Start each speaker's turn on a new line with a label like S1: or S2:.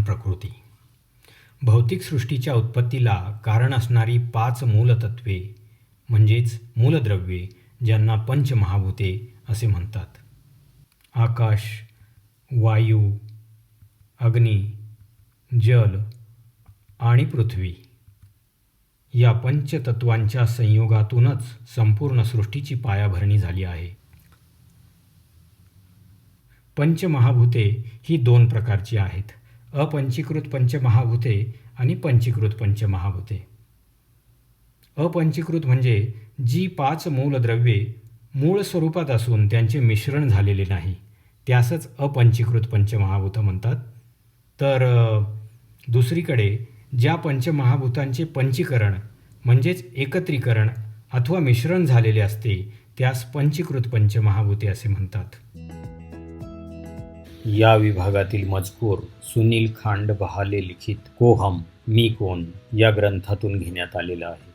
S1: मन प्रकृती. भौतिक सृष्टीच्या उत्पत्तीला कारण असणारी 5 मूलतत्वे म्हणजेच मूलद्रव्ये ज्यांना पंचमहाभूते असे म्हणतात. आकाश, वायू, अग्नी, जल आणि पृथ्वी या पंचतत्वांच्या संयोगातूनच संपूर्ण सृष्टीची पायाभरणी झाली आहे. पंचमहाभूते ही 2 प्रकारची आहेत. अपंचीकृत पंचमहाभूते आणि पंचीकृत पंचमहाभूते. अपंचीकृत म्हणजे जी 5 मूलद्रव्ये मूळ स्वरूपात असून त्यांचे मिश्रण झालेले नाही त्यासच अपंचीकृत पंचमहाभूत म्हणतात. तर दुसरीकडे ज्या पंचमहाभूतांचे पंचीकरण म्हणजेच एकत्रीकरण अथवा मिश्रण झालेले असते त्यास पंचीकृत पंचमहाभूते असे म्हणतात. या विभागातील मजकूर सुनील खांड बहाले लिखित को हम मी कोण या ग्रंथातून घेण्यात आलेला आहे.